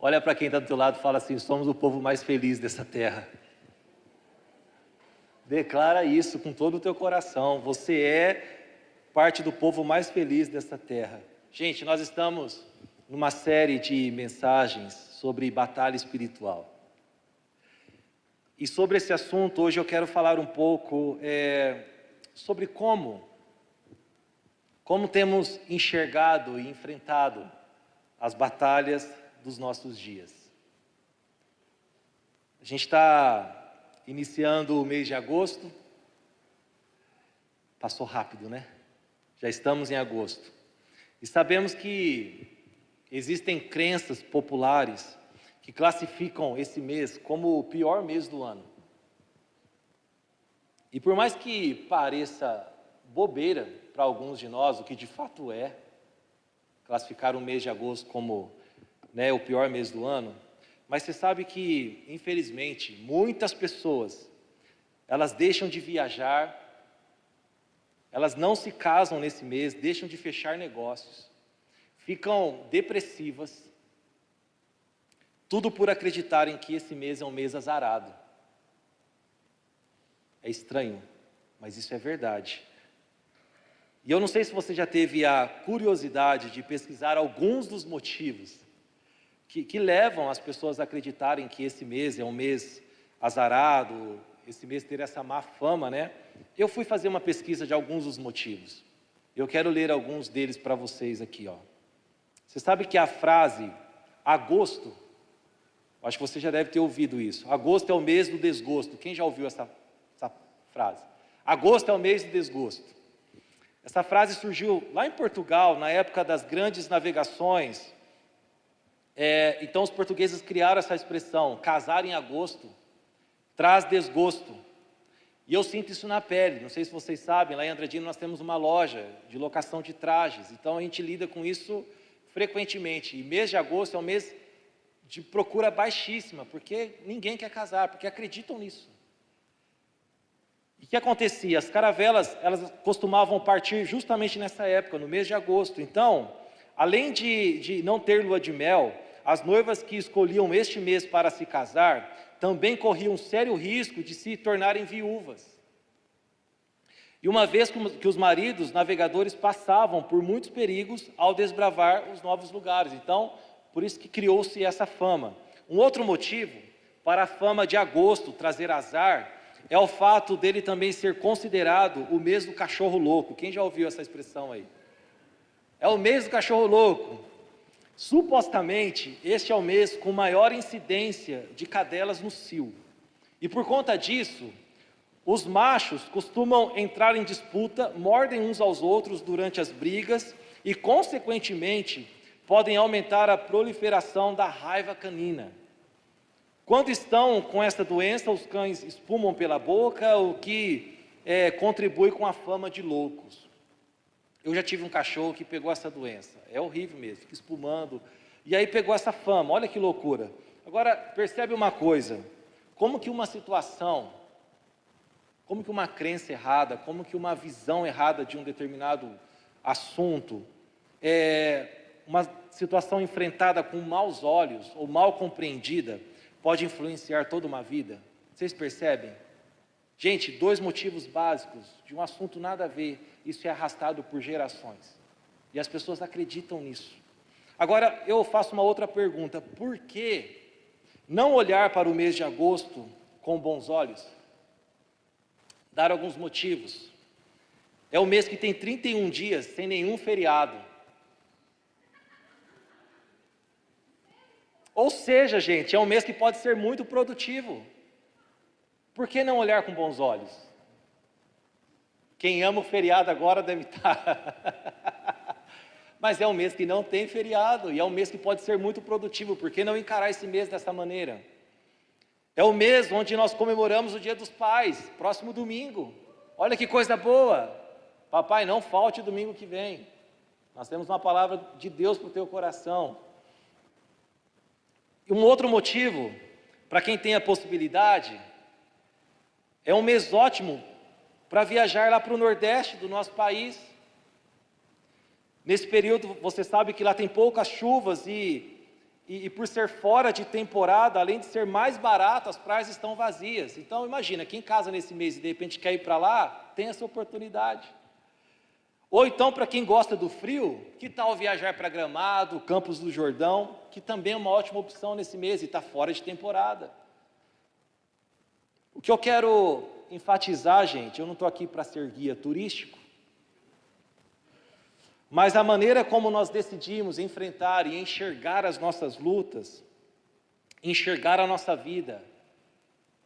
Olha para quem está do teu lado e fala assim: somos o povo mais feliz dessa terra. Declara isso com todo o teu coração. Você é parte do povo mais feliz dessa terra. Gente, nós estamos numa série de mensagens sobre batalha espiritual. E sobre esse assunto, hoje eu quero falar um pouco sobre como temos enxergado e enfrentado as batalhas dos nossos dias. A gente está iniciando o mês de agosto. Passou rápido, né? Já estamos em agosto. E sabemos que existem crenças populares que classificam esse mês como o pior mês do ano. E por mais que pareça bobeira para alguns de nós, o que de fato é, classificar o mês de agosto como o pior mês do ano, mas você sabe que, infelizmente, muitas pessoas, elas deixam de viajar, elas não se casam nesse mês, deixam de fechar negócios, ficam depressivas, tudo por acreditarem que esse mês é um mês azarado. É estranho, mas isso é verdade. E eu não sei se você já teve a curiosidade de pesquisar alguns dos motivos que levam as pessoas a acreditarem que esse mês é um mês azarado, esse mês ter essa má fama, né? Eu fui fazer uma pesquisa de alguns dos motivos. Eu quero ler alguns deles para vocês aqui, ó. Você sabe que a frase agosto, acho que você já deve ter ouvido isso. Agosto é o mês do desgosto. Quem já ouviu essa frase? Agosto é o mês do desgosto. Essa frase surgiu lá em Portugal, na época das grandes navegações. Então os portugueses criaram essa expressão: casar em agosto traz desgosto. E eu sinto isso na pele. Não sei se vocês sabem, lá em Andradina nós temos uma loja de locação de trajes. Então a gente lida com isso frequentemente. E mês de agosto é um mês de procura baixíssima, porque ninguém quer casar, porque acreditam nisso. E o que acontecia? As caravelas, elas costumavam partir justamente nessa época, no mês de agosto. Então, além de não ter lua de mel, as noivas que escolhiam este mês para se casar, também corriam um sério risco de se tornarem viúvas. E uma vez que os maridos navegadores passavam por muitos perigos ao desbravar os novos lugares. Então, por isso que criou-se essa fama. Um outro motivo para a fama de agosto trazer azar é o fato dele também ser considerado o mês do cachorro louco. Quem já ouviu essa expressão aí? É o mês do cachorro louco. Supostamente, este é o mês com maior incidência de cadelas no cio. E por conta disso, os machos costumam entrar em disputa, mordem uns aos outros durante as brigas e, consequentemente, podem aumentar a proliferação da raiva canina. Quando estão com essa doença, os cães espumam pela boca, o que contribui com a fama de loucos. Eu já tive um cachorro que pegou essa doença. É horrível mesmo, fica espumando. E aí pegou essa fama, olha que loucura. Agora, percebe uma coisa. Como que uma situação, como que uma crença errada, como que uma visão errada de um determinado assunto, uma situação enfrentada com maus olhos ou mal compreendida, pode influenciar toda uma vida? Vocês percebem? Gente, 2 motivos básicos de um assunto nada a ver, isso é arrastado por gerações. E as pessoas acreditam nisso. Agora, eu faço uma outra pergunta: por que não olhar para o mês de agosto com bons olhos? Dar alguns motivos. É o mês que tem 31 dias sem nenhum feriado. Ou seja, gente, é um mês que pode ser muito produtivo. Por que não olhar com bons olhos? Quem ama o feriado agora deve estar. Mas é um mês que não tem feriado, e é um mês que pode ser muito produtivo. Por que não encarar esse mês dessa maneira? É o mês onde nós comemoramos o Dia dos Pais, próximo domingo. Olha que coisa boa! Papai, não falte domingo que vem. Nós temos uma palavra de Deus para o teu coração. E um outro motivo, para quem tem a possibilidade, é um mês ótimo para viajar lá para o Nordeste do nosso país. Nesse período, você sabe que lá tem poucas chuvas e E por ser fora de temporada, além de ser mais barato, as praias estão vazias. Então imagina, quem casa nesse mês e de repente quer ir para lá, tem essa oportunidade. Ou então, para quem gosta do frio, que tal viajar para Gramado, Campos do Jordão, que também é uma ótima opção nesse mês e está fora de temporada. O que eu quero enfatizar, gente, eu não estou aqui para ser guia turístico, mas a maneira como nós decidimos enfrentar e enxergar as nossas lutas, enxergar a nossa vida,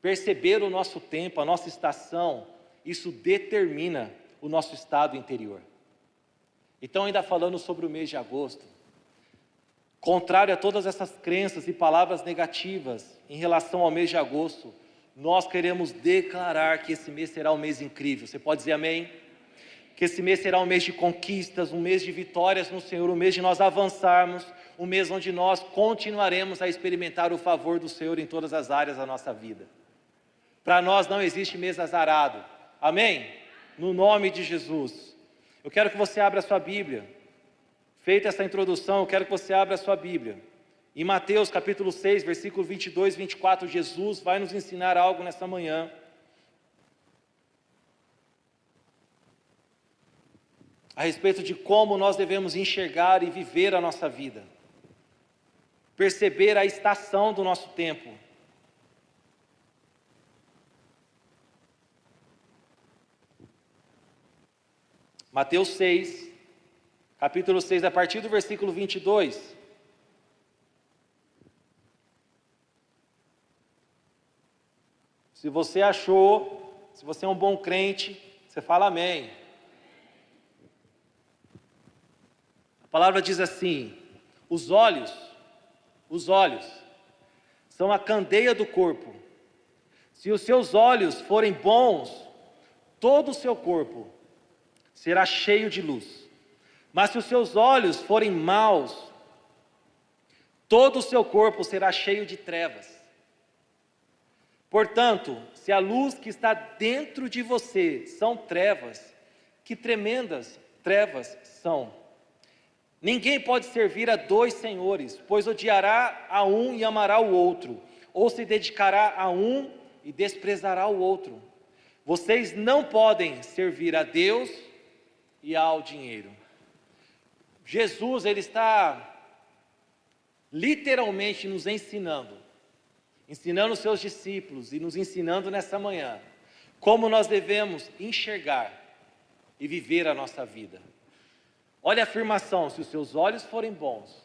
perceber o nosso tempo, a nossa estação, isso determina o nosso estado interior. Então, ainda falando sobre o mês de agosto, contrário a todas essas crenças e palavras negativas em relação ao mês de agosto, nós queremos declarar que esse mês será um mês incrível. Você pode dizer amém? Que esse mês será um mês de conquistas, um mês de vitórias no Senhor, um mês de nós avançarmos, um mês onde nós continuaremos a experimentar o favor do Senhor em todas as áreas da nossa vida. Para nós não existe mês azarado. Amém? No nome de Jesus. Eu quero que você abra a sua Bíblia. Feita essa introdução, eu quero que você abra a sua Bíblia. Em Mateus capítulo 6, versículo 22 e 24, Jesus vai nos ensinar algo nessa manhã. A respeito de como nós devemos enxergar e viver a nossa vida. Perceber a estação do nosso tempo. Mateus 6, capítulo 6, a partir do versículo 22. Se você achou, se você é um bom crente, você fala amém. A palavra diz assim: os olhos são a candeia do corpo. Se os seus olhos forem bons, todo o seu corpo será cheio de luz. Mas se os seus olhos forem maus, todo o seu corpo será cheio de trevas. Portanto, se a luz que está dentro de você são trevas, que tremendas trevas são. Ninguém pode servir a dois senhores, pois odiará a um e amará o outro, ou se dedicará a um e desprezará o outro. Vocês não podem servir a Deus e ao dinheiro. Jesus, ele está literalmente nos ensinando os seus discípulos e nos ensinando nessa manhã como nós devemos enxergar e viver a nossa vida. Olha a afirmação: se os seus olhos forem bons,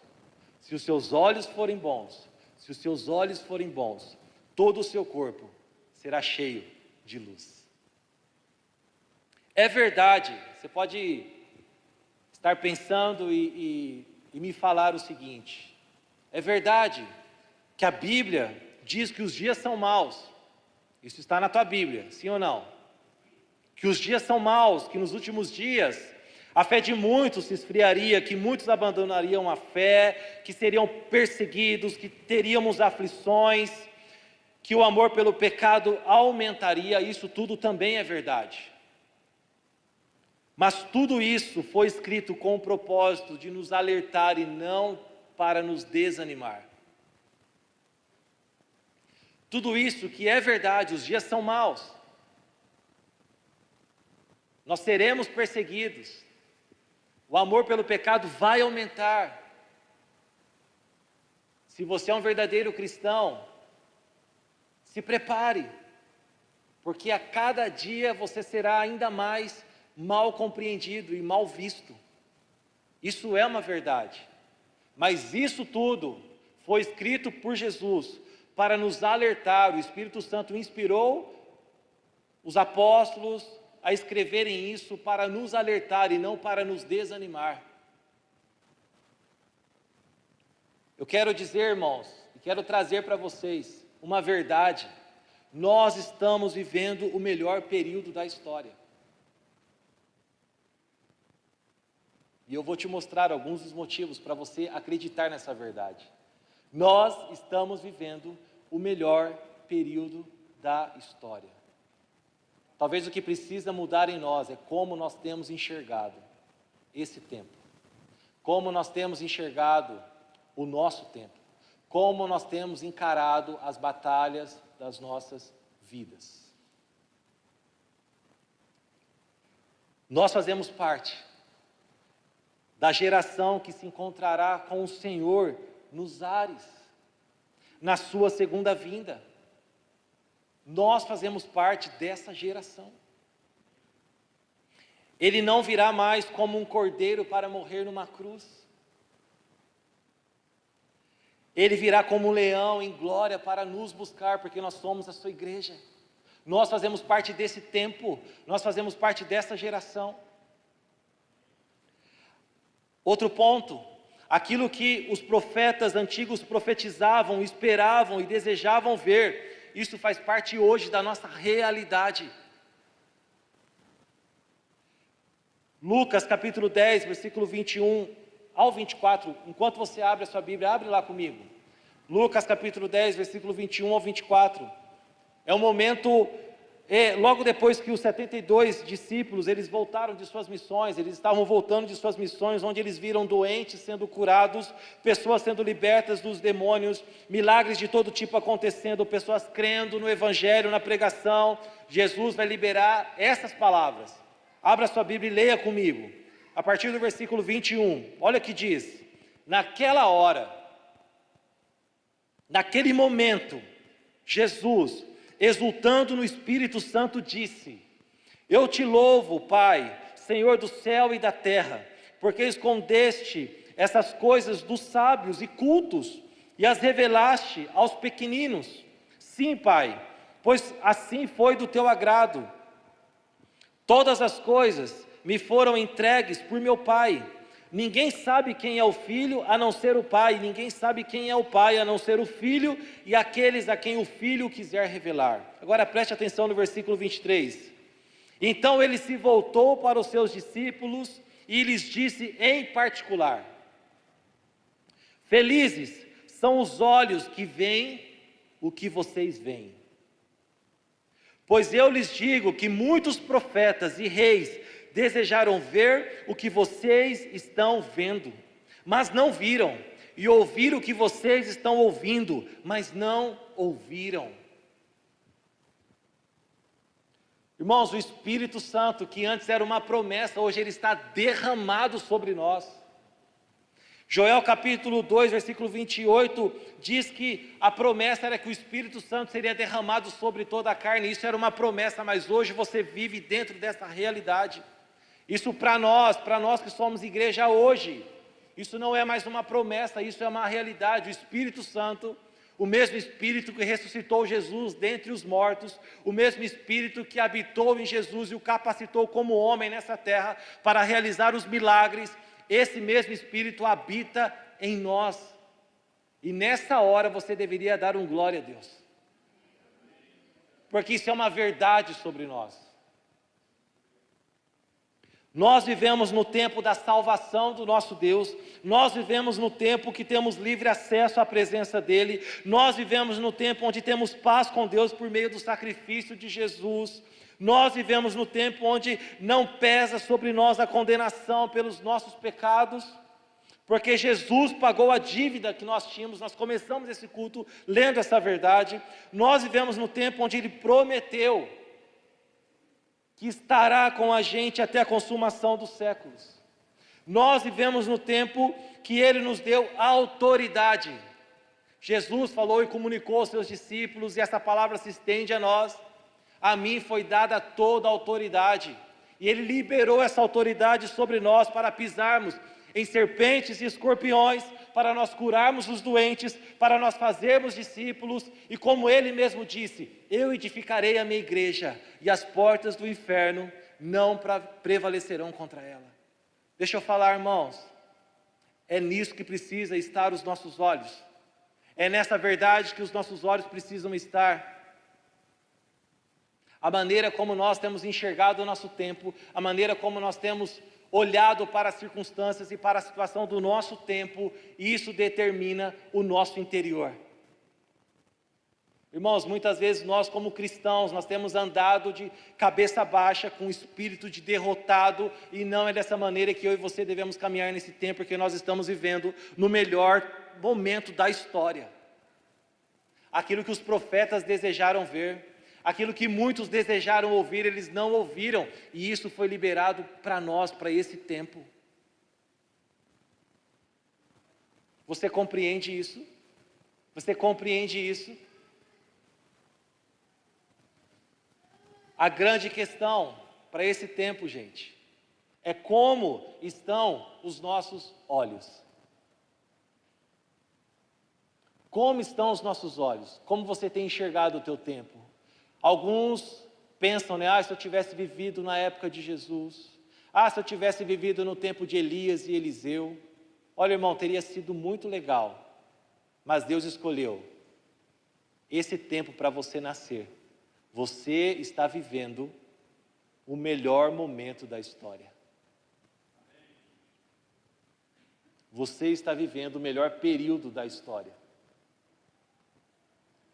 se os seus olhos forem bons, se os seus olhos forem bons, todo o seu corpo será cheio de luz. É verdade, você pode estar pensando e me falar o seguinte: é verdade que a Bíblia diz que os dias são maus. Isso está na tua Bíblia, sim ou não? Que os dias são maus, que nos últimos dias a fé de muitos se esfriaria, que muitos abandonariam a fé, que seriam perseguidos, que teríamos aflições, que o amor pelo pecado aumentaria. Isso tudo também é verdade. Mas tudo isso foi escrito com o propósito de nos alertar e não para nos desanimar. Tudo isso que é verdade, os dias são maus. Nós seremos perseguidos. O amor pelo pecado vai aumentar. Se você é um verdadeiro cristão, se prepare, porque a cada dia você será ainda mais mal compreendido e mal visto. Isso é uma verdade. Mas isso tudo foi escrito por Jesus para nos alertar. O Espírito Santo inspirou os apóstolos a escreverem isso para nos alertar e não para nos desanimar. Eu quero dizer, irmãos, e quero trazer para vocês uma verdade: nós estamos vivendo o melhor período da história. E eu vou te mostrar alguns dos motivos para você acreditar nessa verdade. Nós estamos vivendo o melhor período da história. Talvez o que precisa mudar em nós é como nós temos enxergado esse tempo. Como nós temos enxergado o nosso tempo. como nós temos encarado as batalhas das nossas vidas. Nós fazemos parte da geração que se encontrará com o Senhor nos ares, na sua segunda vinda. Nós fazemos parte dessa geração. Ele não virá mais como um cordeiro para morrer numa cruz. Ele virá como um leão em glória para nos buscar, porque nós somos a sua igreja. Nós fazemos parte desse tempo, nós fazemos parte dessa geração. Outro ponto, aquilo que os profetas antigos profetizavam, esperavam e desejavam ver, isso faz parte hoje da nossa realidade. Lucas capítulo 10, versículo 21 ao 24, enquanto você abre a sua Bíblia, abre lá comigo. Lucas capítulo 10, versículo 21 ao 24. É um momento, logo depois que os 72 discípulos, eles voltaram de suas missões, eles estavam voltando de suas missões, onde eles viram doentes sendo curados, pessoas sendo libertas dos demônios, milagres de todo tipo acontecendo, pessoas crendo no Evangelho, na pregação. Jesus vai liberar essas palavras. Abra sua Bíblia e leia comigo, a partir do versículo 21, olha o que diz: naquela hora, naquele momento, Jesus, exultando no Espírito Santo, disse: eu te louvo, Pai, Senhor do céu e da terra, porque escondeste essas coisas dos sábios e cultos, e as revelaste aos pequeninos. Sim, Pai, pois assim foi do teu agrado. Todas as coisas me foram entregues por meu Pai. Ninguém sabe quem é o Filho, a não ser o Pai. Ninguém sabe quem é o Pai, a não ser o Filho, e aqueles a quem o Filho quiser revelar. Agora preste atenção no versículo 23. Então ele se voltou para os seus discípulos e lhes disse em particular: felizes são os olhos que veem o que vocês veem. Pois eu lhes digo que muitos profetas e reis desejaram ver o que vocês estão vendo, mas não viram, e ouvir o que vocês estão ouvindo, mas não ouviram. Irmãos, o Espírito Santo, que antes era uma promessa, hoje ele está derramado sobre nós. Joel capítulo 2, versículo 28, diz que a promessa era que o Espírito Santo seria derramado sobre toda a carne. Isso era uma promessa, mas hoje você vive dentro dessa realidade. Isso para nós que somos igreja hoje, isso não é mais uma promessa, isso é uma realidade. O Espírito Santo, o mesmo Espírito que ressuscitou Jesus dentre os mortos, o mesmo Espírito que habitou em Jesus e o capacitou como homem nessa terra para realizar os milagres, esse mesmo Espírito habita em nós. E nessa hora você deveria dar um glória a Deus, porque isso é uma verdade sobre nós. Nós vivemos no tempo da salvação do nosso Deus, nós vivemos no tempo que temos livre acesso à presença dEle, nós vivemos no tempo onde temos paz com Deus por meio do sacrifício de Jesus, nós vivemos no tempo onde não pesa sobre nós a condenação pelos nossos pecados, porque Jesus pagou a dívida que nós tínhamos. Nós começamos esse culto lendo essa verdade. Nós vivemos no tempo onde Ele prometeu que estará com a gente até a consumação dos séculos. Nós vivemos no tempo que Ele nos deu autoridade. Jesus falou e comunicou aos seus discípulos, e essa palavra se estende a nós. A mim foi dada toda a autoridade, e Ele liberou essa autoridade sobre nós para pisarmos em serpentes e escorpiões, para nós curarmos os doentes, para nós fazermos discípulos, e como Ele mesmo disse: eu edificarei a minha igreja, e as portas do inferno não prevalecerão contra ela. Deixa eu falar, irmãos, é nisso que precisa estar os nossos olhos, é nessa verdade que os nossos olhos precisam estar. A maneira como nós temos enxergado o nosso tempo, a maneira como nós temos olhado para as circunstâncias e para a situação do nosso tempo, isso determina o nosso interior. Irmãos, muitas vezes nós como cristãos, nós temos andado de cabeça baixa, com o espírito de derrotado, e não é dessa maneira que eu e você devemos caminhar nesse tempo, porque nós estamos vivendo no melhor momento da história. aquilo que os profetas desejaram ver, aquilo que muitos desejaram ouvir, eles não ouviram, e isso foi liberado para nós, para esse tempo. Você compreende isso? Você compreende isso? A grande questão para esse tempo, gente, é como estão os nossos olhos. Como estão os nossos olhos? Como você tem enxergado o teu tempo? Alguns pensam, né? Se eu tivesse vivido na época de Jesus. Se eu tivesse vivido no tempo de Elias e Eliseu. Olha, irmão, teria sido muito legal. Mas Deus escolheu esse tempo para você nascer. Você está vivendo o melhor momento da história. Você está vivendo o melhor período da história.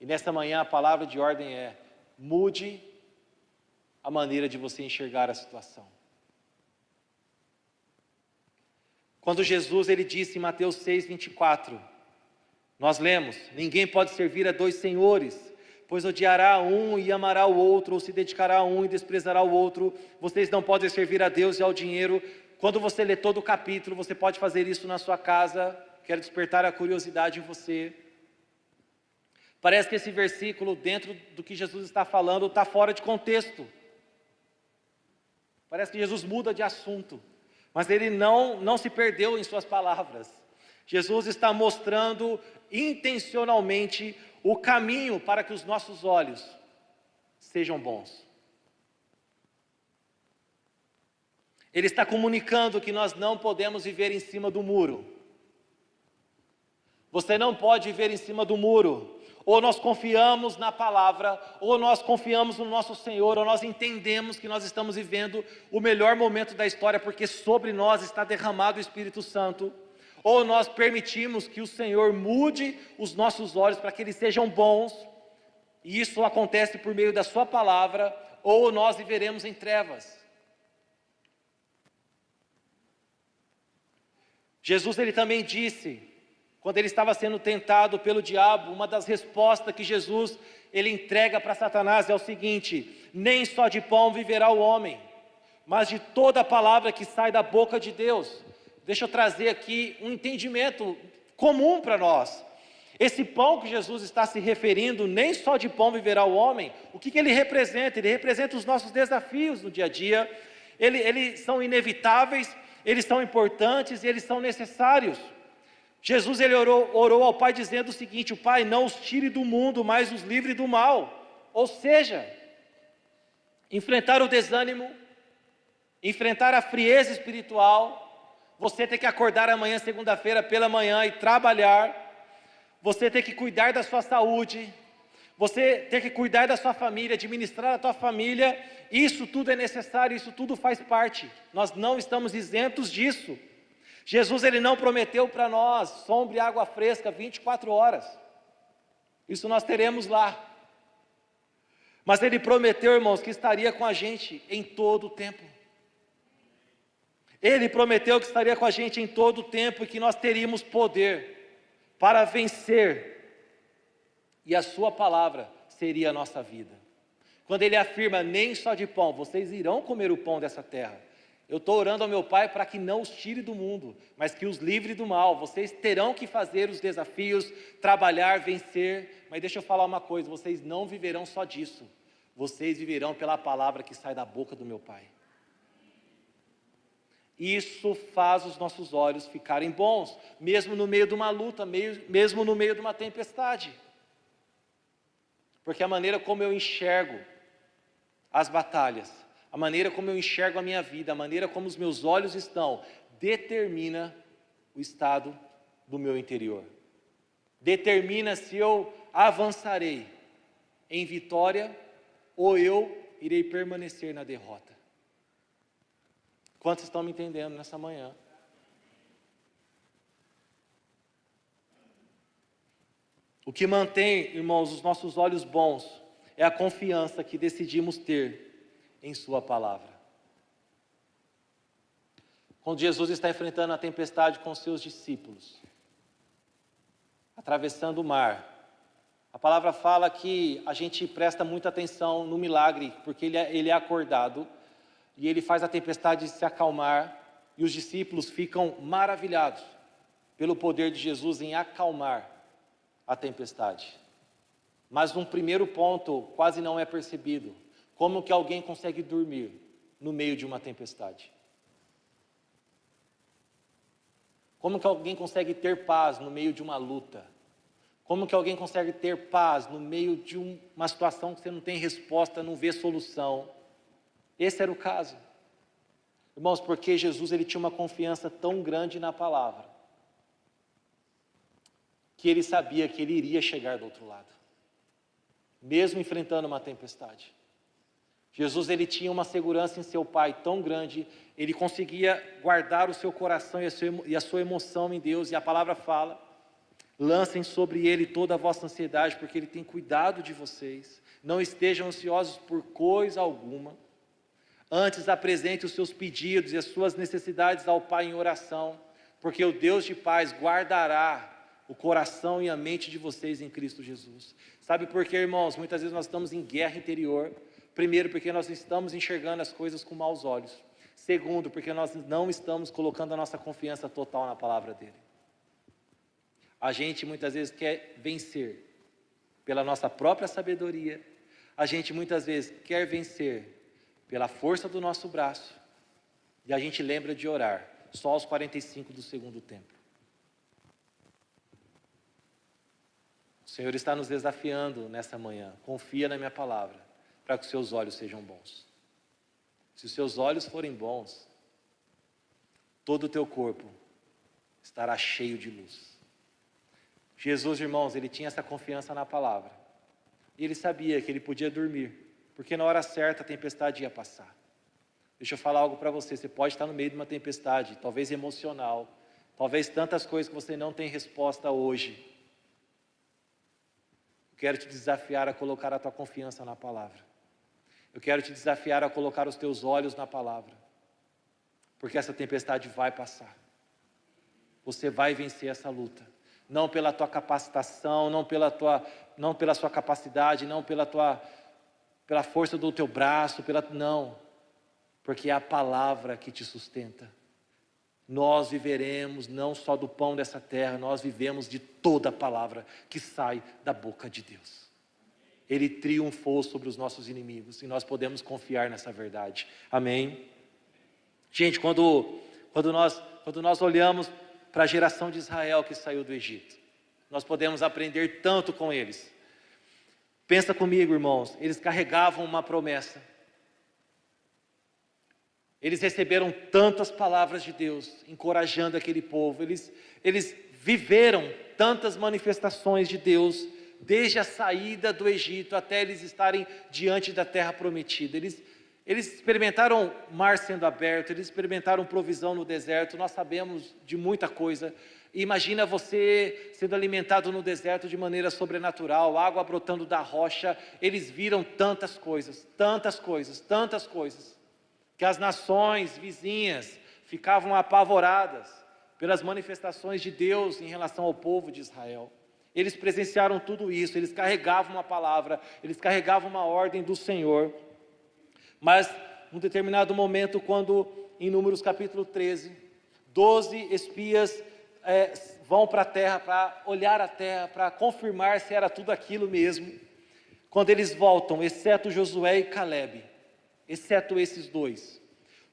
E nesta manhã a palavra de ordem é: mude a maneira de você enxergar a situação. Quando Jesus ele disse em Mateus 6:24, nós lemos: ninguém pode servir a dois senhores, pois odiará um e amará o outro, ou se dedicará a um e desprezará o outro. Vocês não podem servir a Deus e ao dinheiro. Quando você lê todo o capítulo, você pode fazer isso na sua casa. Quero despertar a curiosidade em você. Parece que esse versículo, dentro do que Jesus está falando, está fora de contexto. Parece que Jesus muda de assunto, mas ele não se perdeu em suas palavras. Jesus está mostrando intencionalmente o caminho para que os nossos olhos sejam bons. Ele está comunicando que nós não podemos viver em cima do muro. Você não pode viver em cima do muro. Ou nós confiamos na palavra, ou nós confiamos no nosso Senhor, ou nós entendemos que nós estamos vivendo o melhor momento da história, porque sobre nós está derramado o Espírito Santo. Ou nós permitimos que o Senhor mude os nossos olhos para que eles sejam bons, e isso acontece por meio da sua palavra, ou nós viveremos em trevas. Jesus ele também disse, quando ele estava sendo tentado pelo diabo, uma das respostas que Jesus ele entrega para Satanás é o seguinte: nem só de pão viverá o homem, mas de toda a palavra que sai da boca de Deus. Deixa eu trazer aqui um entendimento comum para nós. Esse pão que Jesus está se referindo, nem só de pão viverá o homem, o que ele representa? Ele representa os nossos desafios no dia a dia. Eles são inevitáveis, eles são importantes e eles são necessários. Jesus ele orou ao Pai dizendo o seguinte: o Pai, não os tire do mundo, mas os livre do mal. Ou seja, enfrentar o desânimo, enfrentar a frieza espiritual, você ter que acordar amanhã, segunda-feira, pela manhã e trabalhar, você ter que cuidar da sua saúde, você ter que cuidar da sua família, administrar a tua família, isso tudo é necessário, isso tudo faz parte. Nós não estamos isentos disso. Jesus ele não prometeu para nós sombra e água fresca 24 horas. Isso nós teremos lá. Mas ele prometeu, irmãos, que estaria com a gente em todo o tempo. Ele prometeu que estaria com a gente em todo o tempo e que nós teríamos poder para vencer. E a sua palavra seria a nossa vida. Quando ele afirma, nem só de pão, vocês irão comer o pão dessa terra. Eu estou orando ao meu Pai para que não os tire do mundo, mas que os livre do mal. Vocês terão que fazer os desafios, trabalhar, vencer. Mas deixa eu falar uma coisa, vocês não viverão só disso. Vocês viverão pela palavra que sai da boca do meu Pai. Isso faz os nossos olhos ficarem bons, mesmo no meio de uma luta, mesmo no meio de uma tempestade. Porque a maneira como eu enxergo as batalhas, a maneira como eu enxergo a minha vida, a maneira como os meus olhos estão, determina o estado do meu interior. Determina se eu avançarei em vitória ou eu irei permanecer na derrota. Quantos estão me entendendo nessa manhã? O que mantém, irmãos, os nossos olhos bons é a confiança que decidimos ter em sua palavra. Quando Jesus está enfrentando a tempestade com seus discípulos, atravessando o mar, A palavra fala que a gente presta muita atenção no milagre, porque ele é acordado e ele faz a tempestade se acalmar, e os discípulos ficam maravilhados pelo poder de Jesus em acalmar a tempestade. Mas num primeiro ponto quase não é percebido. Como que alguém consegue dormir no meio de uma tempestade? Como que alguém consegue ter paz no meio de uma luta? Como que alguém consegue ter paz no meio de uma situação que você não tem resposta, não vê solução? Esse era o caso. Irmãos, porque Jesus ele tinha uma confiança tão grande na palavra, que ele sabia que ele iria chegar do outro lado, mesmo enfrentando uma tempestade. Jesus ele tinha uma segurança em seu Pai tão grande, ele conseguia guardar o seu coração e a sua emoção em Deus, e a palavra fala: lancem sobre ele toda a vossa ansiedade, porque ele tem cuidado de vocês. Não estejam ansiosos por coisa alguma, antes apresente os seus pedidos e as suas necessidades ao Pai em oração, porque o Deus de paz guardará o coração e a mente de vocês em Cristo Jesus. Sabe por quê, irmãos? Muitas vezes nós estamos em guerra interior. Primeiro, porque nós estamos enxergando as coisas com maus olhos. Segundo, porque nós não estamos colocando a nossa confiança total na palavra dele. A gente muitas vezes quer vencer pela nossa própria sabedoria. A gente muitas vezes quer vencer pela força do nosso braço. E a gente lembra de orar só aos 45 do segundo tempo. O Senhor está nos desafiando nessa manhã. Confia na minha palavra, para que os seus olhos sejam bons. Se os seus olhos forem bons, todo o teu corpo estará cheio de luz. Jesus, irmãos, ele tinha essa confiança na palavra. E ele sabia que ele podia dormir, porque na hora certa a tempestade ia passar. Deixa eu falar algo para você. Você pode estar no meio de uma tempestade, talvez emocional, talvez tantas coisas que você não tem resposta hoje. Quero te desafiar a colocar a tua confiança na palavra. Eu quero te desafiar a colocar os teus olhos na palavra, porque essa tempestade vai passar. Você vai vencer essa luta, não pela tua capacitação, não pela sua capacidade, não pela força do teu braço, não, porque é a palavra que te sustenta. Nós viveremos não só do pão dessa terra, nós vivemos de toda a palavra que sai da boca de Deus. Ele triunfou sobre os nossos inimigos e nós podemos confiar nessa verdade. Amém? Gente, quando nós olhamos para a geração de Israel que saiu do Egito, nós podemos aprender tanto com eles. Pensa comigo, irmãos, eles carregavam uma promessa. Eles receberam tantas palavras de Deus, encorajando aquele povo. Eles viveram tantas manifestações de Deus, desde a saída do Egito até eles estarem diante da terra prometida. Eles experimentaram mar sendo aberto, eles experimentaram provisão no deserto. Nós sabemos de muita coisa. Imagina você sendo alimentado no deserto de maneira sobrenatural, água brotando da rocha. Eles viram tantas coisas, que as nações vizinhas ficavam apavoradas pelas manifestações de Deus em relação ao povo de Israel. Eles presenciaram tudo isso, eles carregavam uma palavra, eles carregavam uma ordem do Senhor. Mas, num determinado momento, quando, em Números capítulo 13, 12 espias vão para a terra, para olhar a terra, para confirmar se era tudo aquilo mesmo. Quando eles voltam, exceto Josué e Calebe, exceto esses dois,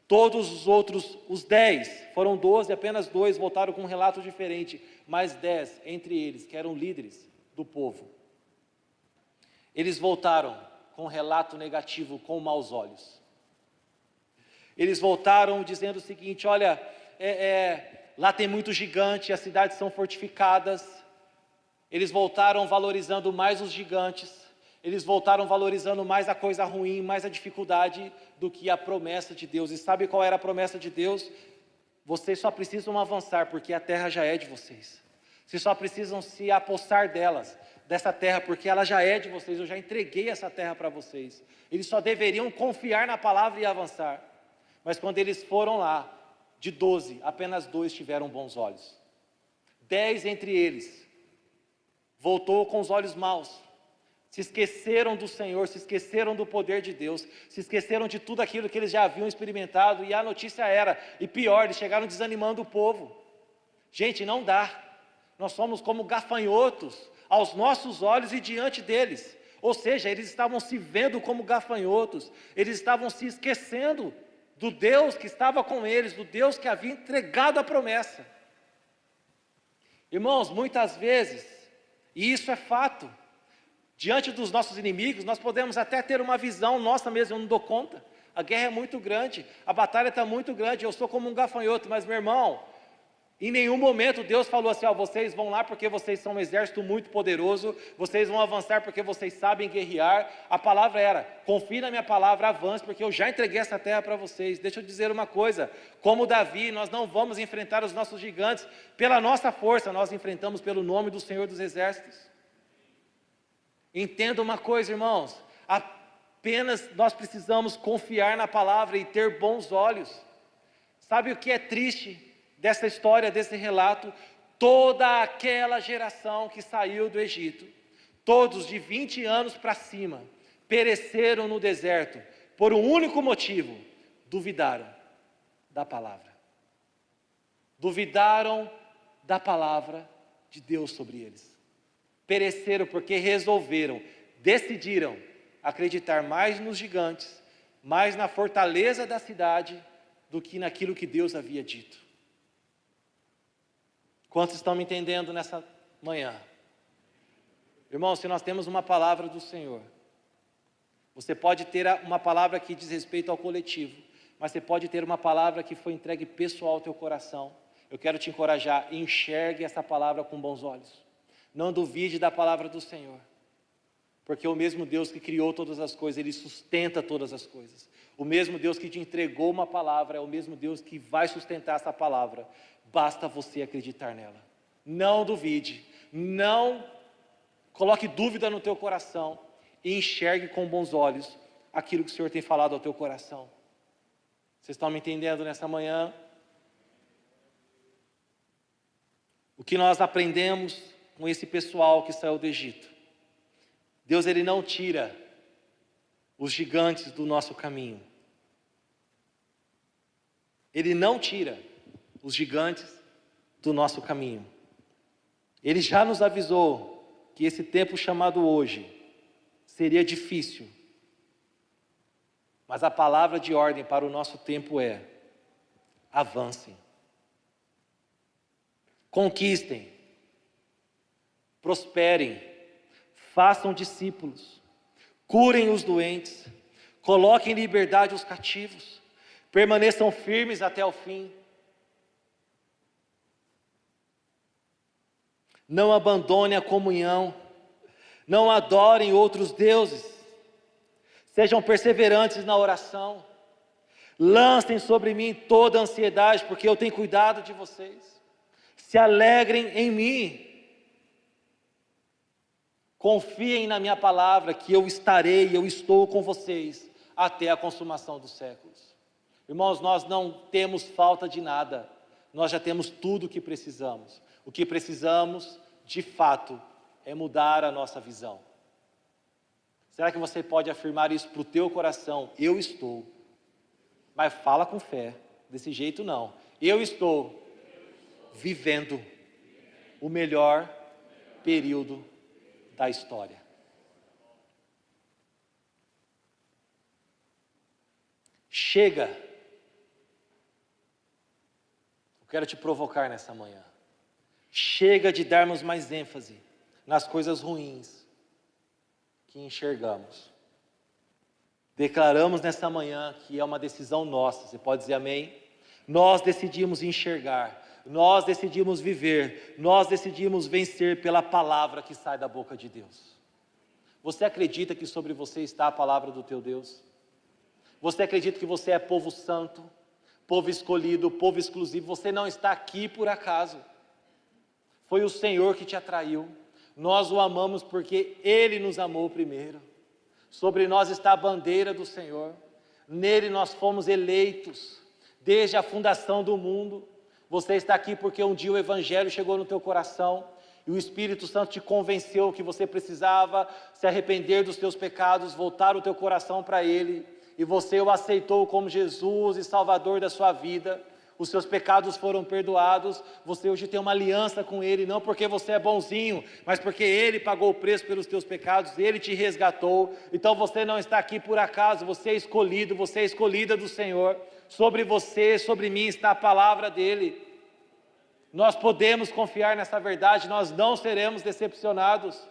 todos os outros, os 10, foram 12, apenas 2 voltaram com um relato diferente, mas 10 entre eles, que eram líderes do povo, eles voltaram com um relato negativo, com maus olhos. Eles voltaram dizendo o seguinte: olha, lá tem muito gigante, as cidades são fortificadas. Eles voltaram valorizando mais os gigantes, eles voltaram valorizando mais a coisa ruim, mais a dificuldade do que a promessa de Deus. E sabe qual era a promessa de Deus? Vocês só precisam avançar, porque a terra já é de vocês. Vocês só precisam se apossar dessa terra, porque ela já é de vocês. Eu já entreguei essa terra para vocês. Eles só deveriam confiar na palavra e avançar. Mas quando eles foram lá, de 12, apenas 2 tiveram bons olhos. 10 entre eles voltou com os olhos maus. Se esqueceram do Senhor, se esqueceram do poder de Deus, se esqueceram de tudo aquilo que eles já haviam experimentado, e a notícia era, e pior, eles chegaram desanimando o povo. Gente, não dá. Nós somos como gafanhotos aos nossos olhos e diante deles. Ou seja, eles estavam se vendo como gafanhotos, eles estavam se esquecendo do Deus que estava com eles, do Deus que havia entregado a promessa. Irmãos, muitas vezes, e isso é fato, diante dos nossos inimigos, nós podemos até ter uma visão nossa mesmo, eu não dou conta, a guerra é muito grande, a batalha está muito grande, eu sou como um gafanhoto, mas meu irmão, em nenhum momento Deus falou assim, ó, vocês vão lá porque vocês são um exército muito poderoso, vocês vão avançar porque vocês sabem guerrear. A palavra era, confie na minha palavra, avance, porque eu já entreguei essa terra para vocês. Deixa eu dizer uma coisa, como Davi, nós não vamos enfrentar os nossos gigantes pela nossa força, nós enfrentamos pelo nome do Senhor dos Exércitos. Entenda uma coisa, irmãos, apenas nós precisamos confiar na palavra e ter bons olhos. Sabe o que é triste dessa história, desse relato? Toda aquela geração que saiu do Egito, todos de 20 anos para cima, pereceram no deserto, por um único motivo: duvidaram da palavra. Duvidaram da palavra de Deus sobre eles. Pereceram porque decidiram acreditar mais nos gigantes, mais na fortaleza da cidade, do que naquilo que Deus havia dito. Quantos estão me entendendo nessa manhã? Irmãos, se nós temos uma palavra do Senhor, você pode ter uma palavra que diz respeito ao coletivo, mas você pode ter uma palavra que foi entregue pessoal ao teu coração. Eu quero te encorajar, enxergue essa palavra com bons olhos. Não duvide da palavra do Senhor, porque o mesmo Deus que criou todas as coisas, Ele sustenta todas as coisas. O mesmo Deus que te entregou uma palavra é o mesmo Deus que vai sustentar essa palavra. Basta você acreditar nela. Não duvide, não coloque dúvida no teu coração e enxergue com bons olhos aquilo que o Senhor tem falado ao teu coração. Vocês estão me entendendo nessa manhã? O que nós aprendemos com esse pessoal que saiu do Egito? Deus, Ele não tira os gigantes do nosso caminho. Ele não tira os gigantes do nosso caminho. Ele já nos avisou que esse tempo chamado hoje seria difícil. Mas a palavra de ordem para o nosso tempo é: avancem, conquistem, prosperem, façam discípulos, curem os doentes, coloquem em liberdade os cativos, permaneçam firmes até o fim. Não abandone a comunhão, não adorem outros deuses, sejam perseverantes na oração, lancem sobre mim toda a ansiedade, porque eu tenho cuidado de vocês, se alegrem em mim, confiem na minha palavra, que eu estarei, eu estou com vocês, até a consumação dos séculos. Irmãos, nós não temos falta de nada, nós já temos tudo o que precisamos. O que precisamos, de fato, é mudar a nossa visão. Será que você pode afirmar isso para o teu coração? Eu estou. Mas fala com fé, desse jeito não. Eu estou vivendo o melhor período da história. Chega. Eu quero te provocar nessa manhã. Chega de darmos mais ênfase nas coisas ruins que enxergamos. Declaramos nessa manhã que é uma decisão nossa. Você pode dizer amém? Nós decidimos enxergar, nós decidimos viver, nós decidimos vencer pela palavra que sai da boca de Deus. Você acredita que sobre você está a palavra do teu Deus? Você acredita que você é povo santo, povo escolhido, povo exclusivo? Você não está aqui por acaso. Foi o Senhor que te atraiu. Nós o amamos porque Ele nos amou primeiro. Sobre nós está a bandeira do Senhor. Nele nós fomos eleitos desde a fundação do mundo. Você está aqui porque um dia o Evangelho chegou no teu coração e o Espírito Santo te convenceu que você precisava se arrepender dos teus pecados, voltar o teu coração para Ele, e você o aceitou como Jesus e Salvador da sua vida, os seus pecados foram perdoados, você hoje tem uma aliança com Ele, não porque você é bonzinho, mas porque Ele pagou o preço pelos teus pecados, Ele te resgatou. Então você não está aqui por acaso, você é escolhido, você é escolhida do Senhor. Sobre você, sobre mim está a palavra dEle. Nós podemos confiar nessa verdade, nós não seremos decepcionados.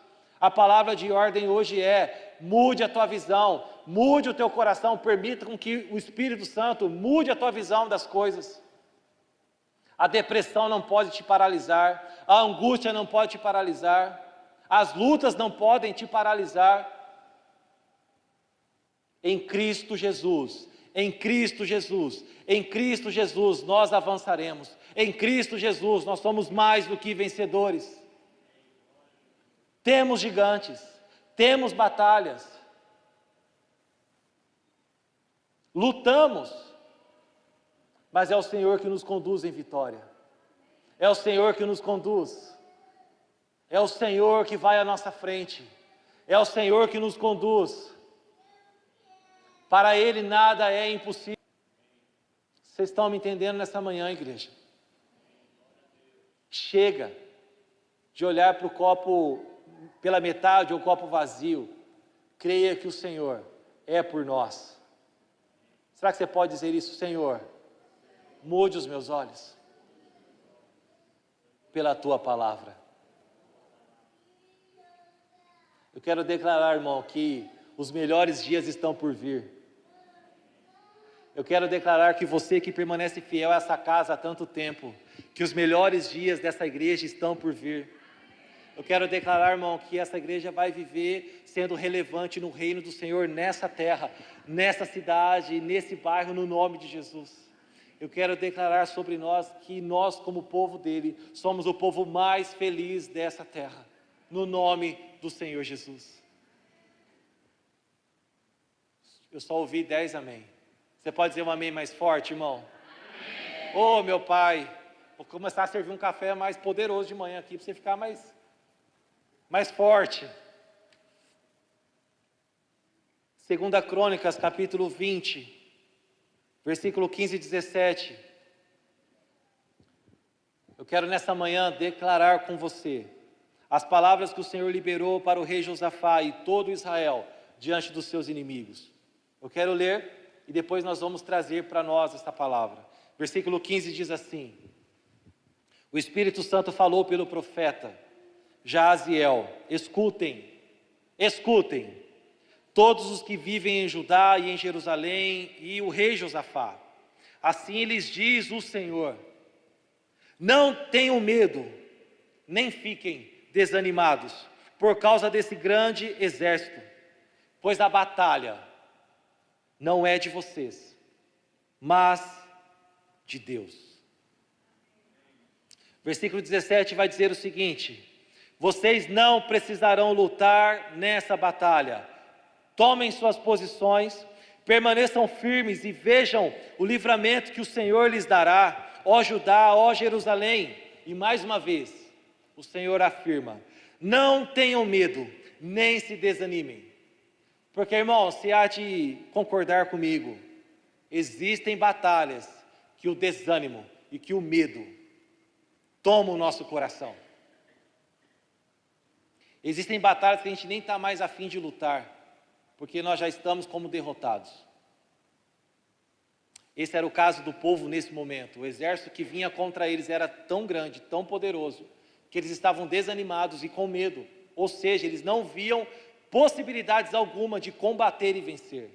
A palavra de ordem hoje é: mude a tua visão, mude o teu coração, permita com que o Espírito Santo mude a tua visão das coisas. A depressão não pode te paralisar, a angústia não pode te paralisar, as lutas não podem te paralisar. Em Cristo Jesus, em Cristo Jesus, em Cristo Jesus nós avançaremos. Em Cristo Jesus nós somos mais do que vencedores. Temos gigantes, temos batalhas, lutamos, mas é o Senhor que nos conduz em vitória, é o Senhor que nos conduz, é o Senhor que vai à nossa frente, é o Senhor que nos conduz, para Ele nada é impossível. Vocês estão me entendendo nessa manhã, igreja? Chega de olhar para o copo pela metade ou o copo vazio, creia que o Senhor é por nós. Será que você pode dizer isso? Senhor, mude os meus olhos pela Tua palavra. Eu quero declarar, irmão, que os melhores dias estão por vir. Eu quero declarar que você que permanece fiel a essa casa há tanto tempo, que os melhores dias dessa igreja estão por vir. Eu quero declarar, irmão, que essa igreja vai viver sendo relevante no reino do Senhor, nessa terra, nessa cidade, nesse bairro, no nome de Jesus. Eu quero declarar sobre nós que nós, como povo dele, somos o povo mais feliz dessa terra, no nome do Senhor Jesus. Eu só ouvi 10 amém. Você pode dizer um amém mais forte, irmão? Amém. Ô, meu Pai, vou começar a servir um café mais poderoso de manhã aqui, para você ficar mais forte. 2 Crônicas, capítulo 20, versículo 15 e 17. Eu quero nessa manhã declarar com você as palavras que o Senhor liberou para o rei Josafá e todo Israel diante dos seus inimigos. Eu quero ler e depois nós vamos trazer para nós esta palavra. Versículo 15 diz assim: o Espírito Santo falou pelo profeta Jaaziel: escutem, todos os que vivem em Judá e em Jerusalém e o rei Josafá. Assim lhes diz o Senhor: não tenham medo, nem fiquem desanimados por causa desse grande exército, pois a batalha não é de vocês, mas de Deus. Versículo 17 vai dizer o seguinte: vocês não precisarão lutar nessa batalha. Tomem suas posições, permaneçam firmes e vejam o livramento que o Senhor lhes dará, ó Judá, ó Jerusalém. E mais uma vez, o Senhor afirma: não tenham medo, nem se desanimem. Porque, irmão, se há de concordar comigo, existem batalhas que o desânimo e que o medo tomam o nosso coração. Existem batalhas que a gente nem está mais a fim de lutar, porque nós já estamos como derrotados. Esse era o caso do povo nesse momento. O exército que vinha contra eles era tão grande, tão poderoso, que eles estavam desanimados e com medo. Ou seja, eles não viam possibilidades alguma de combater e vencer.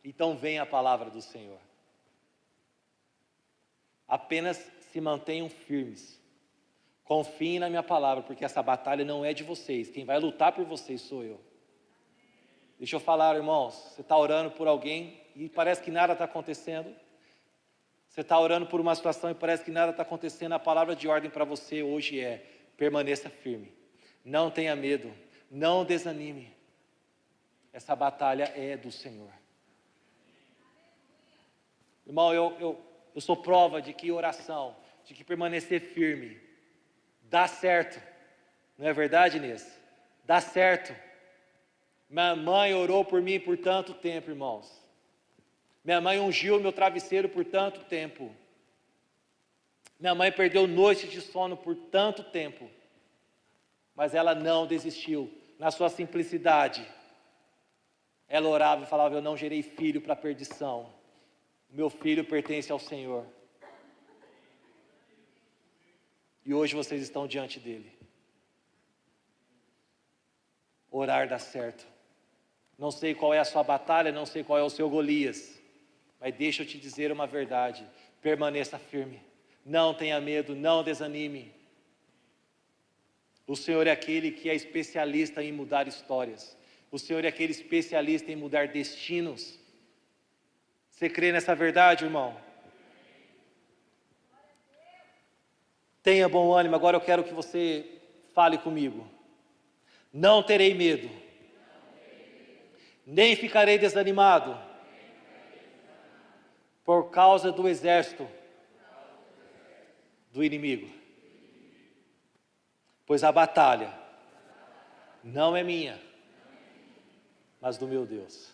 Então vem a palavra do Senhor: apenas se mantenham firmes, confiem na minha palavra, porque essa batalha não é de vocês, quem vai lutar por vocês sou eu. Deixa eu falar, irmãos, você está orando por alguém e parece que nada está acontecendo, você está orando por uma situação e parece que nada está acontecendo. A palavra de ordem para você hoje é: permaneça firme, não tenha medo, não desanime. Essa batalha é do Senhor. Irmão, eu sou prova de que oração, de que permanecer firme, dá certo Não é verdade, Inês? Dá certo. Minha mãe orou por mim por tanto tempo, irmãos. Minha mãe ungiu meu travesseiro por tanto tempo. Minha mãe perdeu noites de sono por tanto tempo. Mas ela não desistiu. Na sua simplicidade, ela orava e falava: eu não gerei filho para perdição. Meu filho pertence ao Senhor. E hoje vocês estão diante dele. Orar dá certo. Não sei qual é a sua batalha, não sei qual é o seu Golias, mas deixa eu te dizer uma verdade: permaneça firme, não tenha medo, não desanime. O Senhor é aquele que é especialista em mudar histórias. O Senhor é aquele especialista em mudar destinos. Você crê nessa verdade, irmão? Tenha bom ânimo. Agora eu quero que você fale comigo. Não terei medo, nem ficarei desanimado, por causa do exército do inimigo. Pois a batalha não é minha, mas do meu Deus.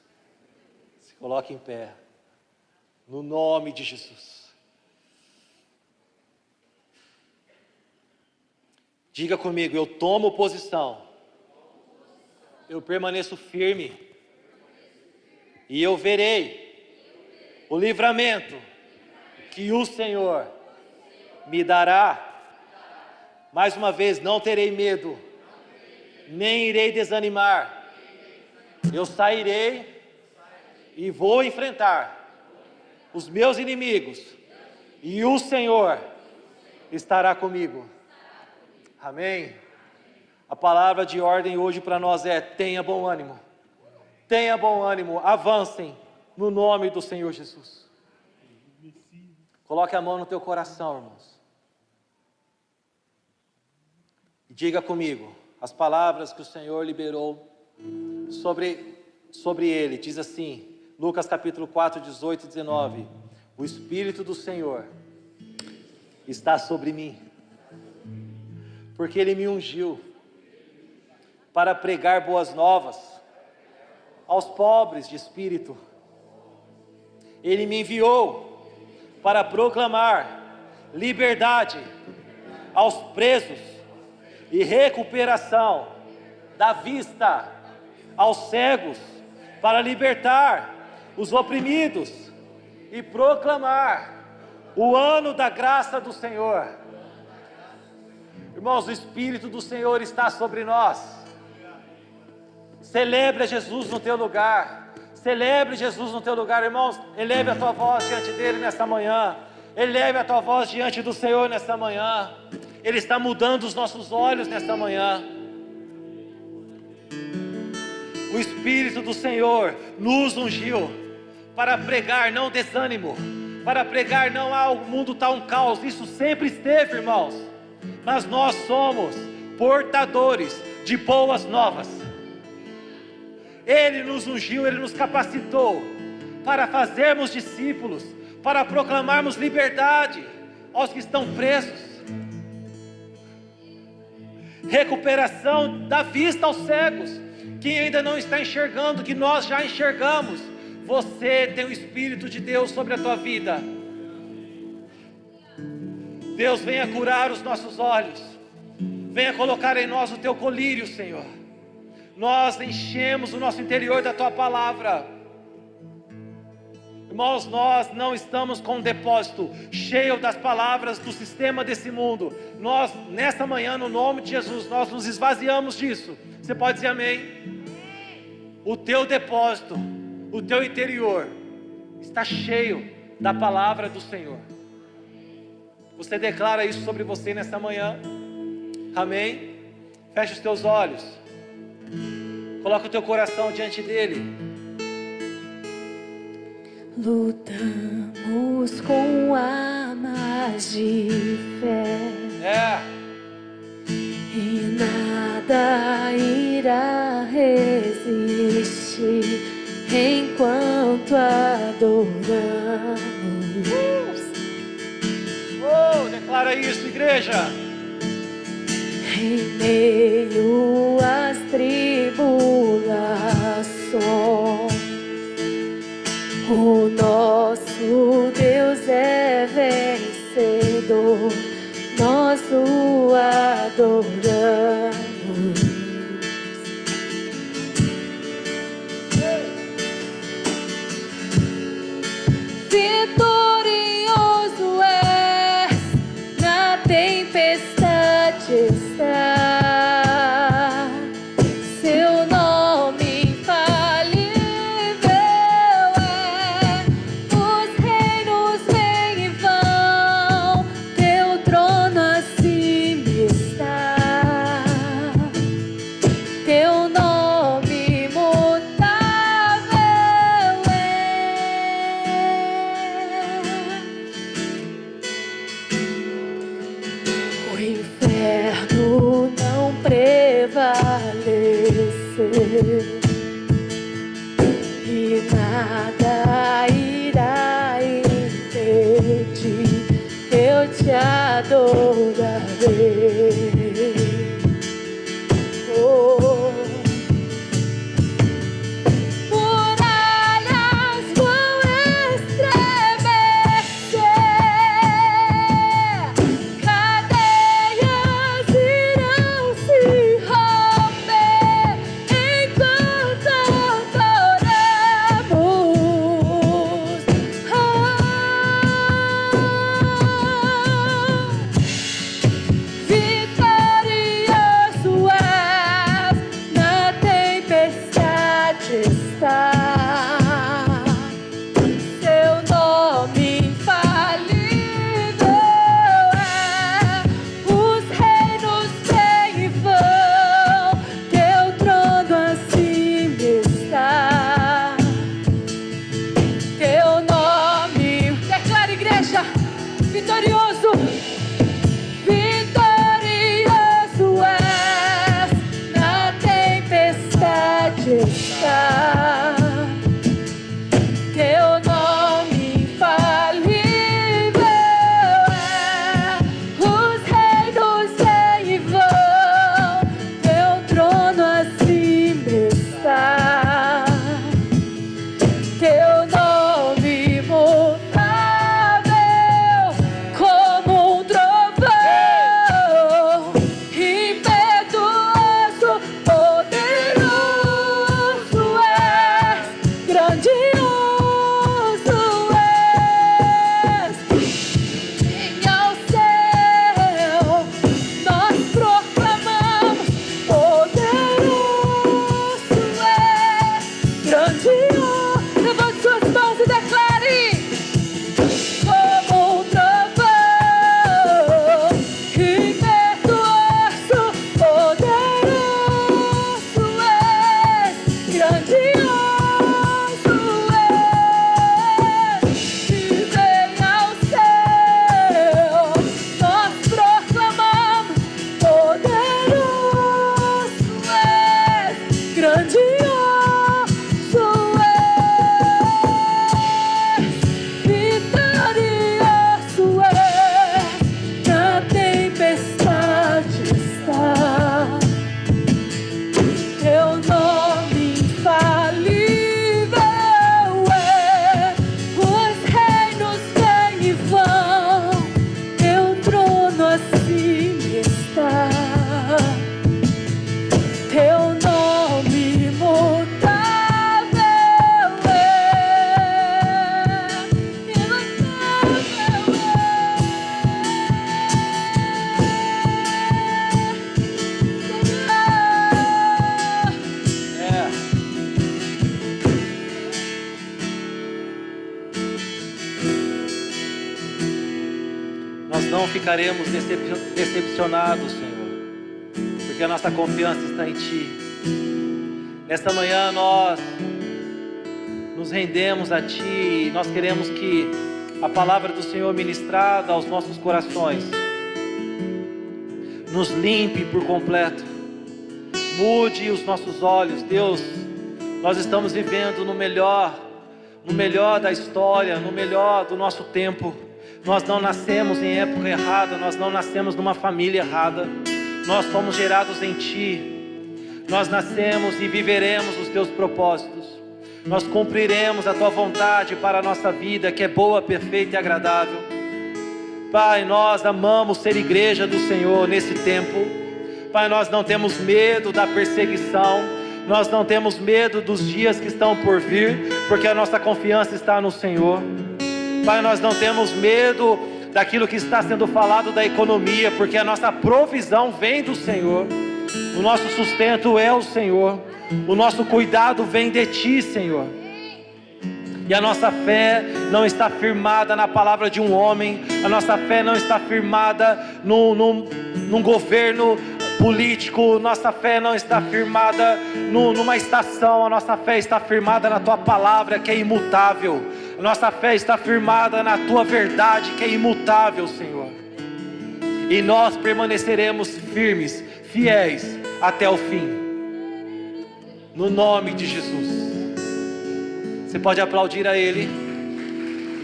Se coloque em pé, no nome de Jesus. Diga comigo: eu tomo posição, eu permaneço firme, e eu verei o livramento que o Senhor me dará. Mais uma vez, não terei medo, nem irei desanimar. Eu sairei e vou enfrentar os meus inimigos, e o Senhor estará comigo. Amém? A palavra de ordem hoje para nós é: tenha bom ânimo. Tenha bom ânimo, avancem no nome do Senhor Jesus. Coloque a mão no teu coração, irmãos. E diga comigo as palavras que o Senhor liberou sobre ele. Diz assim, Lucas capítulo 4, 18 e 19: o Espírito do Senhor está sobre mim, porque Ele me ungiu para pregar boas novas aos pobres de espírito. Ele me enviou para proclamar liberdade aos presos e recuperação da vista aos cegos, para libertar os oprimidos e proclamar o ano da graça do Senhor. Irmãos, o Espírito do Senhor está sobre nós. Celebre Jesus no teu lugar. Celebre Jesus no teu lugar, irmãos. Eleve a tua voz diante dele nesta manhã. Eleve a tua voz diante do Senhor nesta manhã. Ele está mudando os nossos olhos nesta manhã. O Espírito do Senhor nos ungiu para pregar não desânimo, para pregar não o mundo está um caos. Isso sempre esteve, irmãos. Mas nós somos portadores de boas novas. Ele nos ungiu, Ele nos capacitou para fazermos discípulos, para proclamarmos liberdade aos que estão presos, recuperação da vista aos cegos, quem ainda não está enxergando, que nós já enxergamos. Você tem o Espírito de Deus sobre a tua vida. Deus, venha curar os nossos olhos, venha colocar em nós o teu colírio, Senhor. Nós enchemos o nosso interior da tua palavra. Irmãos, nós não estamos com um depósito cheio das palavras do sistema desse mundo. Nós, nesta manhã, no nome de Jesus, nós nos esvaziamos disso. Você pode dizer amém? O teu depósito, o teu interior está cheio da palavra do Senhor. Você declara isso sobre você nesta manhã? Amém? Feche os teus olhos. Coloca o teu coração diante dele. Lutamos com armas de fé, e nada irá resistir enquanto adoramos. Declara isso, igreja. Em meio Oh, muralhas vão estremecer, cadeias irão se romper enquanto adoramos. Vitorioso és, na tempestade está. Seu nome infalível é. Os reinos vêm e vão, teu trono acima está. Teu nome, declara, igreja, vitorioso. Vitorioso és, na tempestade está. Teu nome infalível é. Os reinos vêm e vão, teu trono acima está. Teu nome imutável, como um trovão, impetuoso, poderoso és, grandioso és. Vinha ao céu, nós proclamamos, poderoso és, grandioso. Levante suas mãos e declare: como um trovão, impetuoso, poderoso és, grandioso és. E vem ao céu, nós proclamamos, poderoso és, grandioso és. Vitorioso és, na tempestade está. Teu nome infalível é. Os reinos vêm e vão, teu trono acima está. Teu nome imutável é. Imutável é. Nós não ficaremos decepcionados, Senhor, porque a nossa confiança está em Ti. Nesta manhã nós nos rendemos a Ti e nós queremos que a palavra do Senhor ministrada aos nossos corações nos limpe por completo, mude os nossos olhos. Deus, nós estamos vivendo no melhor da história, no melhor do nosso tempo. Nós não nascemos em época errada, nós não nascemos numa família errada, nós fomos gerados em Ti, nós nascemos e viveremos os Teus propósitos, nós cumpriremos a Tua vontade para a nossa vida, que é boa, perfeita e agradável. Pai, nós amamos ser igreja do Senhor nesse tempo. Pai, nós não temos medo da perseguição, nós não temos medo dos dias que estão por vir, porque a nossa confiança está no Senhor. Pai, nós não temos medo daquilo que está sendo falado da economia, porque a nossa provisão vem do Senhor, o nosso sustento é o Senhor, o nosso cuidado vem de Ti, Senhor. E a nossa fé não está firmada na palavra de um homem, a nossa fé não está firmada num governo político, nossa fé não está firmada numa estação, a nossa fé está firmada na Tua palavra, que é imutável. A nossa fé está firmada na Tua verdade, que é imutável, Senhor. E nós permaneceremos firmes, fiéis até o fim, no nome de Jesus. Você pode aplaudir a Ele.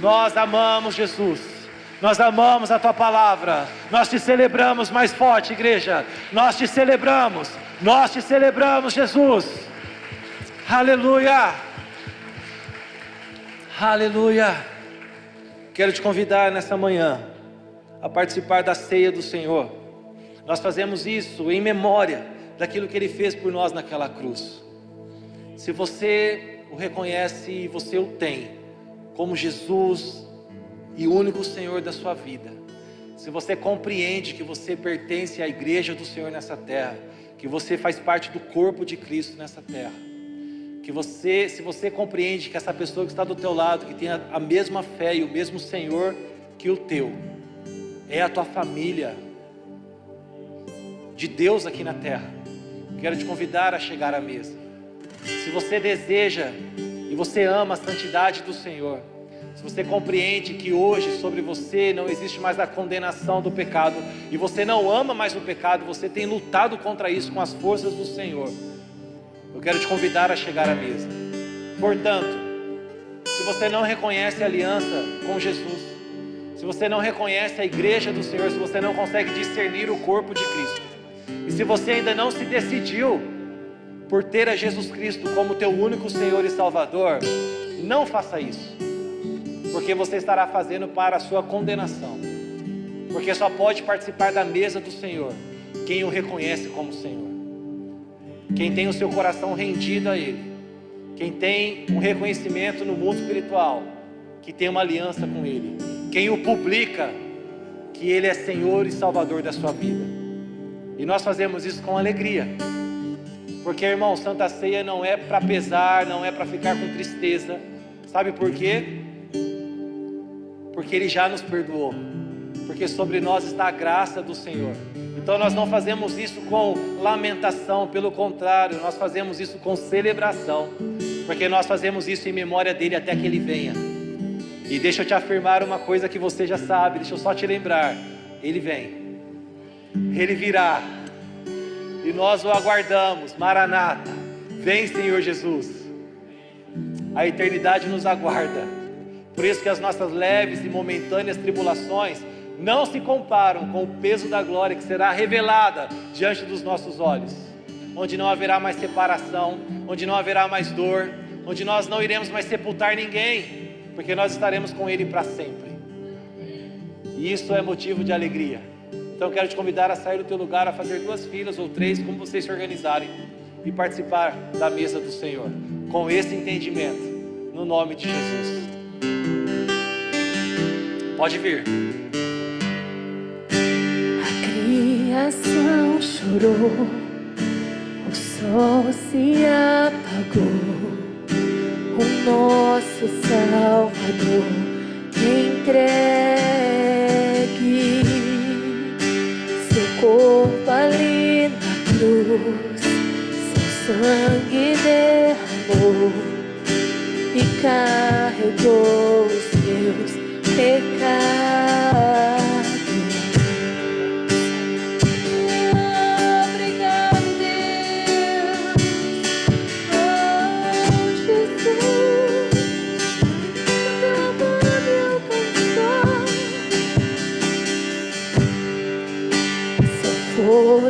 Nós amamos Jesus, Nós amamos a Tua palavra. Nós Te celebramos mais forte, igreja. Nós Te celebramos. Nós Te celebramos, Jesus. Aleluia. Aleluia. Quero te convidar nessa manhã a participar da ceia do Senhor. Nós fazemos isso em memória daquilo que Ele fez por nós naquela cruz. Se você o reconhece e você o tem como Jesus e único Senhor da sua vida, se você compreende que você pertence à igreja do Senhor nessa terra, que você faz parte do corpo de Cristo nessa terra, se você compreende que essa pessoa que está do teu lado, que tem a mesma fé e o mesmo Senhor que o teu, é a tua família de Deus aqui na terra, quero te convidar a chegar à mesa. Se você deseja e você ama a santidade do Senhor, se você compreende que hoje sobre você não existe mais a condenação do pecado, e você não ama mais o pecado, você tem lutado contra isso com as forças do Senhor, eu quero te convidar a chegar à mesa. Portanto, se você não reconhece a aliança com Jesus, se você não reconhece a igreja do Senhor, se você não consegue discernir o corpo de Cristo, e se você ainda não se decidiu por ter a Jesus Cristo como teu único Senhor e Salvador, não faça isso, porque você estará fazendo para a sua condenação, porque só pode participar da mesa do Senhor quem o reconhece como Senhor, quem tem o seu coração rendido a Ele, quem tem um reconhecimento no mundo espiritual, que tem uma aliança com Ele, quem o publica que Ele é Senhor e Salvador da sua vida. E nós fazemos isso com alegria, porque, irmão, Santa Ceia não é para pesar, não é para ficar com tristeza. Sabe por quê? Porque Ele já nos perdoou, porque sobre nós está a graça do Senhor. Então nós não fazemos isso com lamentação, pelo contrário, nós fazemos isso com celebração, porque nós fazemos isso em memória dEle até que Ele venha. E deixa eu te afirmar uma coisa que você já sabe, deixa eu só te lembrar: Ele vem, Ele virá, e nós o aguardamos. Maranata, vem Senhor Jesus. A eternidade nos aguarda. Por isso que as nossas leves e momentâneas tribulações não se comparam com o peso da glória que será revelada diante dos nossos olhos, onde não haverá mais separação, onde não haverá mais dor, onde nós não iremos mais sepultar ninguém, porque nós estaremos com Ele para sempre. E isso é motivo de alegria. Então eu quero te convidar a sair do teu lugar, a fazer 2 filas ou 3, como vocês se organizarem, e participar da mesa do Senhor, com esse entendimento, no nome de Jesus. Pode vir. Criação chorou, o sol se apagou, o nosso Salvador entregue, seu corpo ali na cruz, seu sangue derramou e carregou os meus pecados.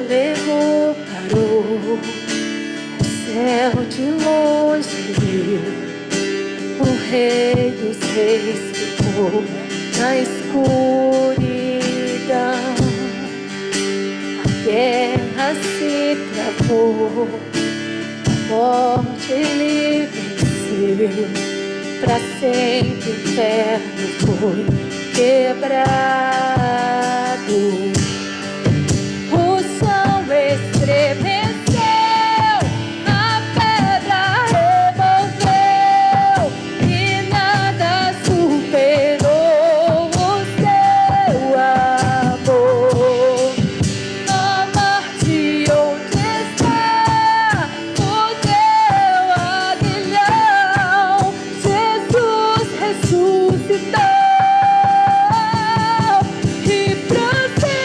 Levou, parou, o céu de longe viu, o Rei dos Reis ficou na escuridão, a guerra se travou, a morte ele venceu, pra sempre o inferno foi quebrado. Estremeceu, a pedra revolveu e nada superou o seu amor. Na morte onde está o teu aguilhão, Jesus ressuscitou e prosseguiu.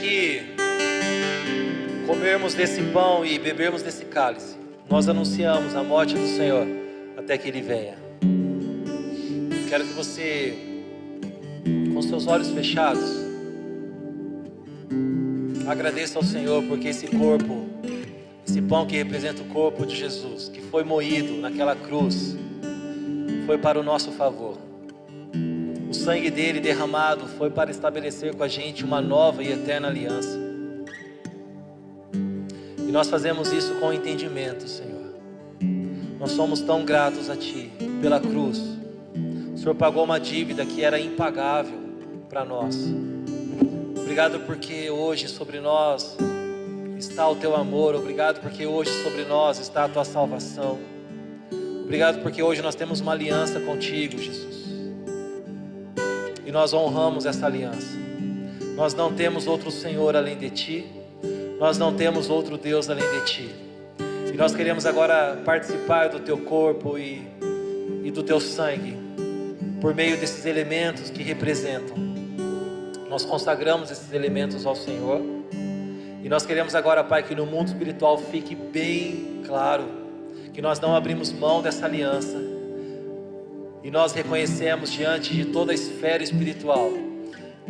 que comermos desse pão e bebermos desse cálice, nós anunciamos a morte do Senhor até que Ele venha. Quero que você, com seus olhos fechados, agradeça ao Senhor porque esse corpo, esse pão que representa o corpo de Jesus, que foi moído naquela cruz, foi para o nosso favor. O sangue dele derramado foi para estabelecer com a gente uma nova e eterna aliança. E nós fazemos isso com entendimento, Senhor. Nós somos tão gratos a Ti pela cruz. O Senhor pagou uma dívida que era impagável para nós. Obrigado porque hoje sobre nós está o Teu amor. Obrigado porque hoje sobre nós está a Tua salvação. Obrigado porque hoje nós temos uma aliança contigo, Jesus. E nós honramos essa aliança. Nós não temos outro Senhor além de Ti. Nós não temos outro Deus além de Ti. E nós queremos agora participar do Teu corpo e do Teu sangue, por meio desses elementos que representam. Nós consagramos esses elementos ao Senhor. E nós queremos agora, Pai, que no mundo espiritual fique bem claro que nós não abrimos mão dessa aliança. E nós reconhecemos diante de toda a esfera espiritual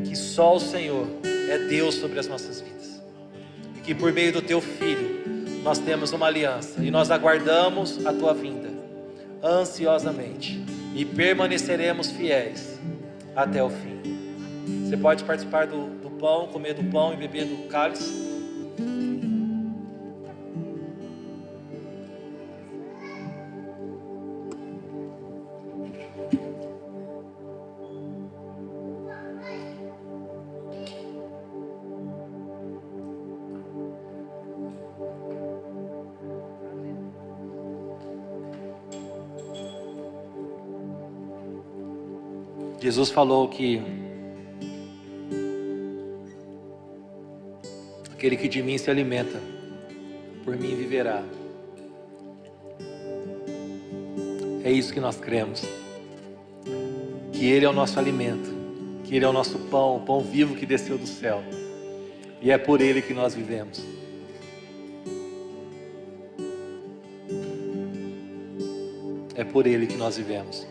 que só o Senhor é Deus sobre as nossas vidas. E que por meio do Teu Filho nós temos uma aliança. E nós aguardamos a Tua vinda ansiosamente. E permaneceremos fiéis até o fim. Você pode participar do pão, comer do pão e beber do cálice. Jesus falou que aquele que de mim se alimenta, por mim viverá. É isso que nós cremos, que Ele é o nosso alimento, que Ele é o nosso pão, o pão vivo que desceu do céu, e é por Ele que nós vivemos. É por Ele que nós vivemos.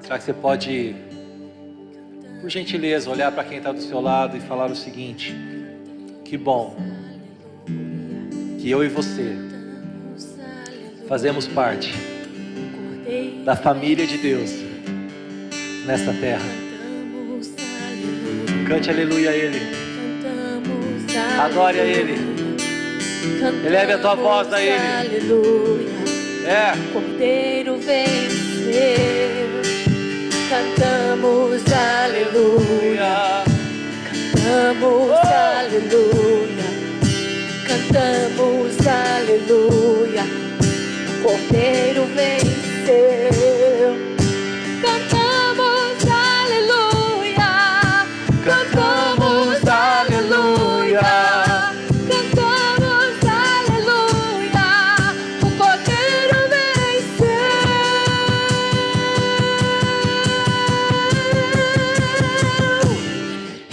Será que você pode, por gentileza, olhar para quem está do seu lado e falar o seguinte: que bom que eu e você fazemos parte da família de Deus nessa terra. Cante aleluia a Ele, adore a Ele, eleve a tua voz a Ele. Cordeiro venceu. Cantamos aleluia, cantamos aleluia, cantamos aleluia, o Cordeiro venceu. Cantamos aleluia, cantamos aleluia, cantamos aleluia, o Cordeiro venceu.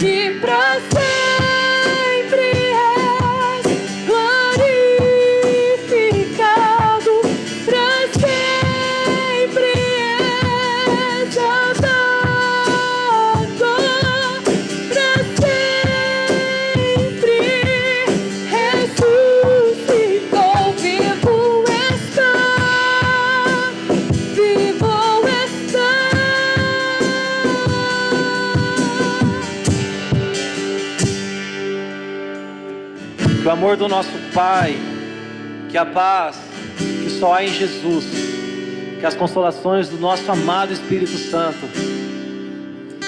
E pra sempre és glorificado, pra sempre és exaltado, pra sempre ressuscitou, vivo está, vivo está. Que o amor do nosso Pai, que a paz que só há em Jesus, que as consolações do nosso amado Espírito Santo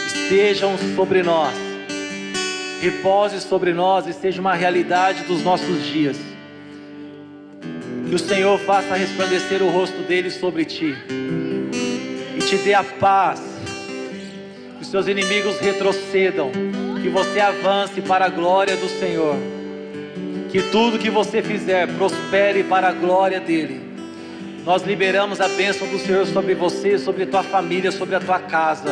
estejam sobre nós, repouse sobre nós e seja uma realidade dos nossos dias. Que o Senhor faça resplandecer o rosto dele sobre ti e te dê a paz. Que os seus inimigos retrocedam, que você avance para a glória do Senhor. Que tudo que você fizer prospere para a glória dele. Nós liberamos a bênção do Senhor sobre você, sobre a tua família, sobre a tua casa.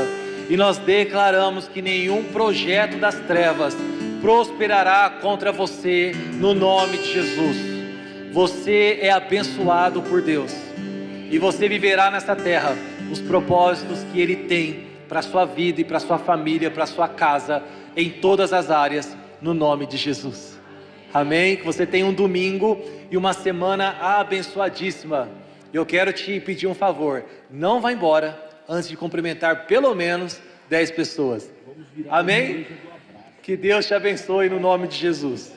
E nós declaramos que nenhum projeto das trevas prosperará contra você, no nome de Jesus. Você é abençoado por Deus, e você viverá nessa terra os propósitos que Ele tem para a sua vida e para a sua família, para a sua casa, em todas as áreas, no nome de Jesus. Amém? Que você tenha um domingo e uma semana abençoadíssima. Eu quero te pedir um favor: não vá embora antes de cumprimentar pelo menos 10 pessoas. Amém? Que Deus te abençoe no nome de Jesus.